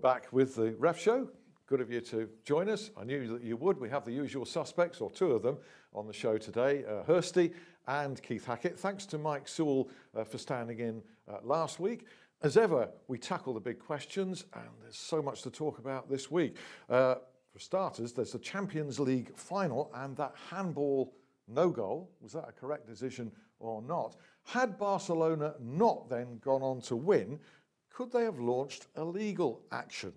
back with the Ref Show. Good of you to join us. I knew that you would. We have the usual suspects, or two of them, on the show today, Hirsty and Keith Hackett. Thanks to Mike Sewell for standing in last week. As ever, we tackle the big questions, and there's so much to talk about this week. For starters, there's the Champions League final and that handball no goal. Was that a correct decision or not? Had Barcelona not then gone on to win, could they have launched a legal action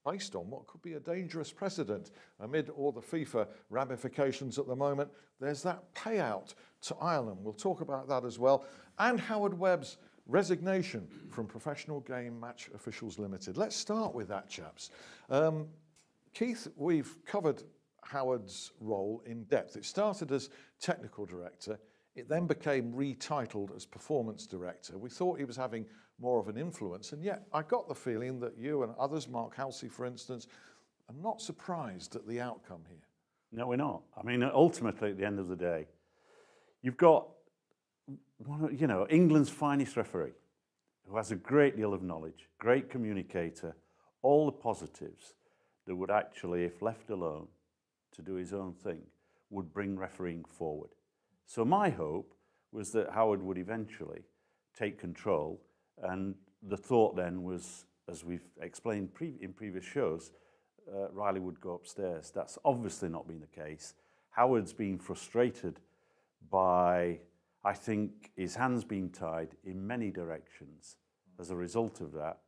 based on what could be a dangerous precedent? Amid all the FIFA ramifications at the moment, there's that payout to Ireland. We'll talk about that as well. And Howard Webb's resignation from Professional Game Match Officials Limited. Let's start with that, chaps. Keith, we've covered Howard's role in depth. It started as technical director. It then became retitled as performance director. We thought he was having more of an influence, and yet I got the feeling that you and others, Mark Halsey for instance, are not surprised at the outcome here. No, we're not. I mean, ultimately, at the end of the day, you've got, you know, England's finest referee, who has a great deal of knowledge, great communicator, all the positives that would actually, if left alone to do his own thing, would bring refereeing forward. So my hope was that Howard would eventually take control, and the thought then was, as we've explained in previous shows, Riley would go upstairs. That's obviously not been the case. Howard's been frustrated by, I think, his hands being tied in many directions as a result of that.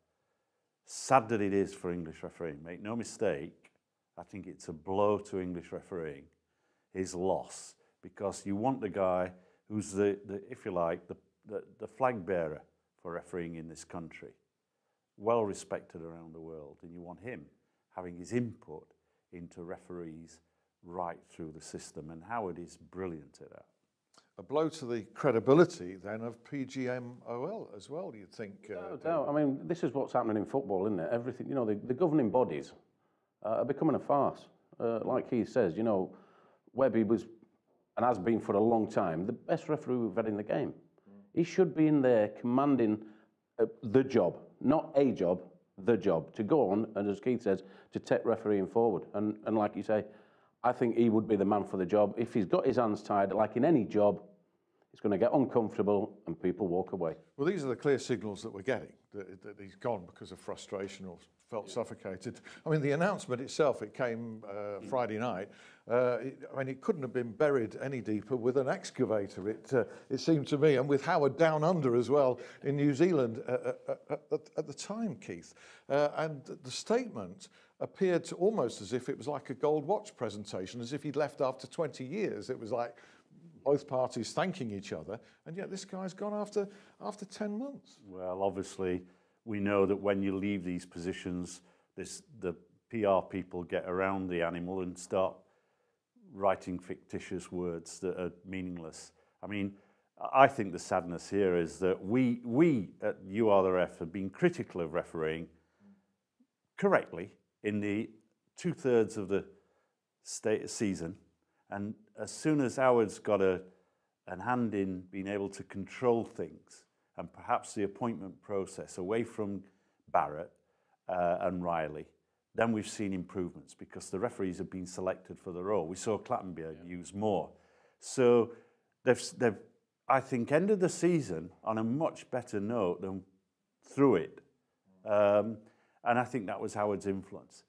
Sad that it is for English refereeing. Make no mistake, I think it's a blow to English refereeing, his loss, because you want the guy who's the if you like, the flag bearer for refereeing in this country, well respected around the world, and you want him having his input into referees right through the system, and Howard is brilliant at that. A blow to the credibility then of PGMOL as well, do you think? No doubt. I mean, this is what's happening in football, isn't it? Everything, you know, the governing bodies are becoming a farce. Like he says, you know, Webby was, and has been for a long time, the best referee we've had in the game. He should be in there commanding the job, not a job, the job, to go on, and as Keith says, to take refereeing forward. And like you say, I think he would be the man for the job. If he's got his hands tied, like in any job, it's going to get uncomfortable and people walk away. Well, these are the clear signals that we're getting, that he's gone because of frustration or felt suffocated. I mean, the announcement itself, it came Friday night. I mean, it couldn't have been buried any deeper with an excavator, it seemed to me, and with Howard down under as well in New Zealand at the time, Keith. And the statement appeared to almost as if it was like a gold watch presentation, as if he'd left after 20 years. It was like both parties thanking each other, and yet this guy's gone after 10 months. Well, obviously, we know that when you leave these positions, the PR people get around the animal and start writing fictitious words that are meaningless. I mean, I think the sadness here is that we at You Are the Ref have been critical of refereeing correctly in the 2/3 of the season, and as soon as Howard's got a hand in being able to control things, and perhaps the appointment process away from Barrett and Riley, then we've seen improvements because the referees have been selected for the role. We saw Clattenburg use more. So they've, I think, ended the season on a much better note than through it. And I think that was Howard's influence.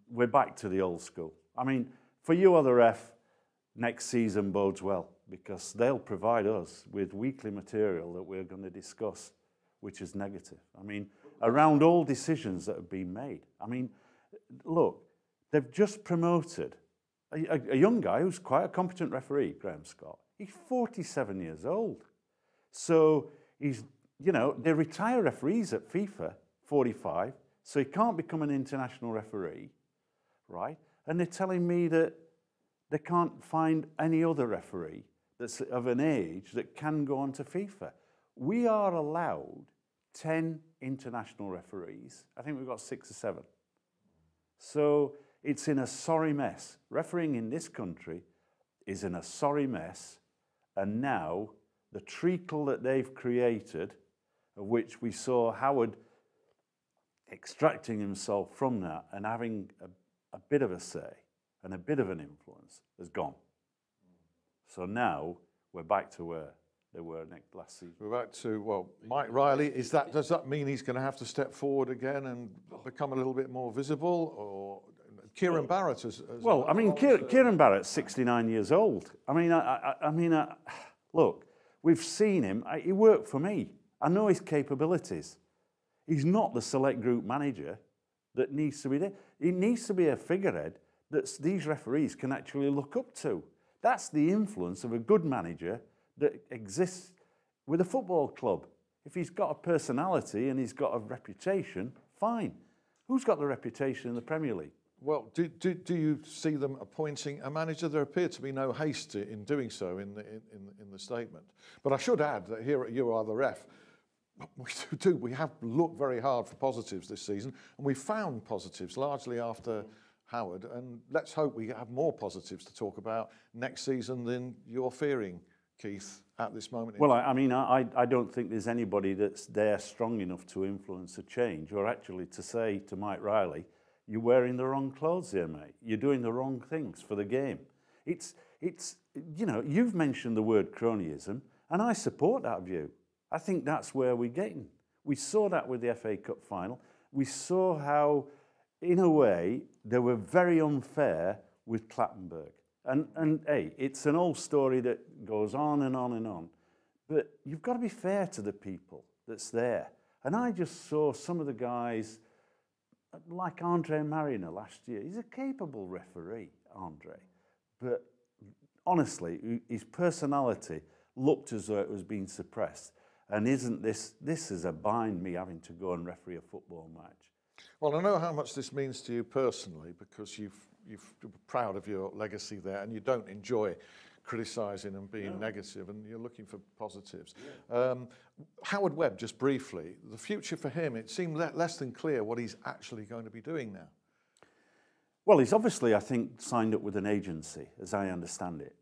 We're back to the old school. I mean, for You Are the Ref, next season bodes well because they'll provide us with weekly material that we're going to discuss, which is negative. I mean, around all decisions that have been made. I mean, look, they've just promoted a young guy who's quite a competent referee, Graham Scott. He's 47 years old. So he's, you know, they retire referees at FIFA, 45, so he can't become an international referee, right? And they're telling me that they can't find any other referee that's of an age that can go on to FIFA. We are allowed 10 international referees. I think we've got 6 or 7. So it's in a sorry mess. Refereeing in this country is in a sorry mess, and now the treacle that they've created, of which we saw Howard, extracting himself from that and having a bit of a say and a bit of an influence has gone. So now we're back to where they were last season. We're back to, well, Mike Riley. Does that mean he's going to have to step forward again and become a little bit more visible? Or Kieran Barrett as well, I mean, Kieran Barrett's 69 years old. I mean, look, we've seen him. He worked for me. I know his capabilities. He's not the select group manager that needs to be there. He needs to be a figurehead that these referees can actually look up to. That's the influence of a good manager that exists with a football club. If he's got a personality and he's got a reputation, fine. Who's got the reputation in the Premier League? Well, do you see them appointing a manager? There appeared to be no haste in doing so in the statement. But I should add that here at You Are the Ref, we have looked very hard for positives this season, and we found positives largely after Howard, and let's hope we have more positives to talk about next season than you're fearing, Keith, at this moment. Well, I don't think there's anybody that's there strong enough to influence a change, or actually to say to Mike Riley, you're wearing the wrong clothes here, mate. You're doing the wrong things for the game. It's you know, you've mentioned the word cronyism, and I support that view. I think that's where we're getting. We saw that with the FA Cup final. We saw how, in a way, they were very unfair with Clattenburg. And hey, it's an old story that goes on and on and on. But you've got to be fair to the people that's there. And I just saw some of the guys, like Andre Mariner last year. He's a capable referee, Andre. But honestly, his personality looked as though it was being suppressed. And isn't this is a bind, me having to go and referee a football match. Well, I know how much this means to you personally, because you're proud of your legacy there, and you don't enjoy criticising and being negative, and you're looking for positives. Yeah. Howard Webb, just briefly, the future for him, it seemed less than clear what he's actually going to be doing now. Well, he's obviously, I think, signed up with an agency, as I understand it.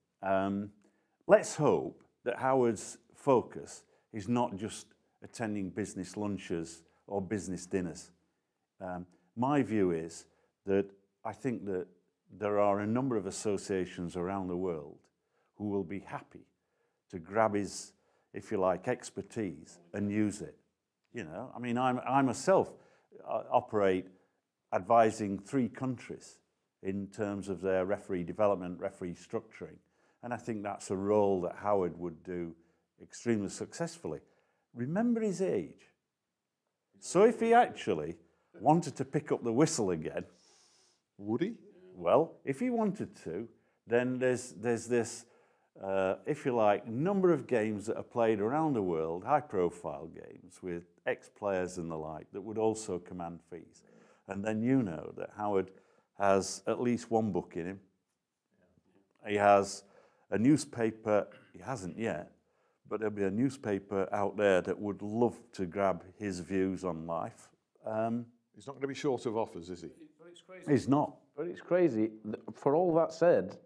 Let's hope that Howard's focus is not just attending business lunches or business dinners. My view is that I think that there are a number of associations around the world who will be happy to grab his, if you like, expertise and use it. You know, I mean, I myself operate advising 3 countries in terms of their referee development, referee structuring, and I think that's a role that Howard would do extremely successfully. Remember his age. So if he actually wanted to pick up the whistle again, would he? Well, if he wanted to, then there's this, if you like, number of games that are played around the world, high-profile games with ex-players and the like, that would also command fees. And then you know that Howard has at least one book in him. He has a newspaper, he hasn't yet, but there'll be a newspaper out there that would love to grab his views on life. He's not going to be short of offers, is he? But it's crazy. He's not. But it's crazy. For all that said,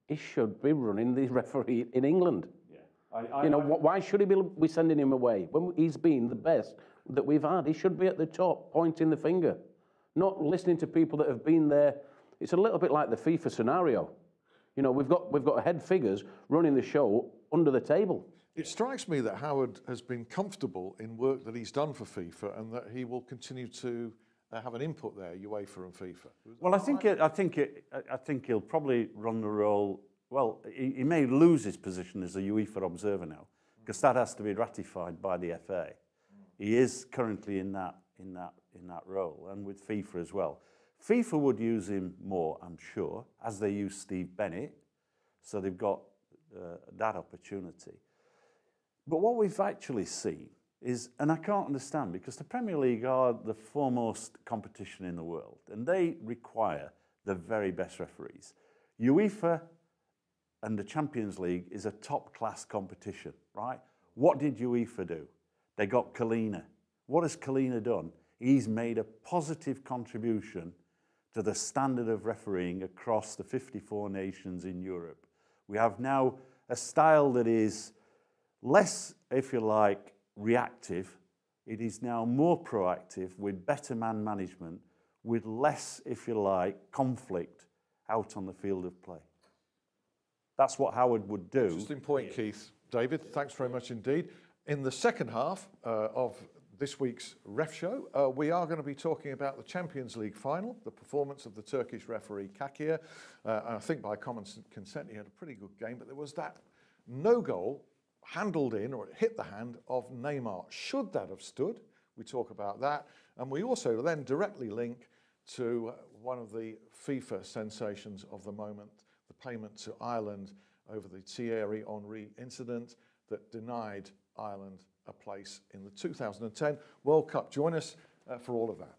he should be running the referee in England. Yeah. You know, why should he be sending him away when he's been the best that we've had? He should be at the top, pointing the finger, not listening to people that have been there. It's a little bit like the FIFA scenario. You know, we've got head figures running the show under the table. It strikes me that Howard has been comfortable in work that he's done for FIFA, and that he will continue to have an input there, UEFA and FIFA. Well, I think he'll probably run the role. Well, he may lose his position as a UEFA observer now, because that has to be ratified by the FA. He is currently in that role, and with FIFA as well. FIFA would use him more, I'm sure, as they use Steve Bennett, so they've got that opportunity. But what we've actually seen is, and I can't understand, because the Premier League are the foremost competition in the world, and they require the very best referees. UEFA and the Champions League is a top-class competition, right? What did UEFA do? They got Kalina. What has Kalina done? He's made a positive contribution to the standard of refereeing across the 54 nations in Europe. We have now a style that is less, if you like, reactive, It is now more proactive with better man management, with less, if you like, conflict out on the field of play. That's what Howard would do. Interesting point, Keith. David, thanks very much indeed. In the second half of this week's Ref Show, we are going to be talking about the Champions League final, the performance of the Turkish referee Hackett. I think by common consent he had a pretty good game, but there was that no goal handled in, or it hit the hand of Neymar. Should that have stood? We talk about that. And we also then directly link to one of the FIFA sensations of the moment, the payment to Ireland over the Thierry Henry incident that denied Ireland a place in the 2010 World Cup. Join us for all of that.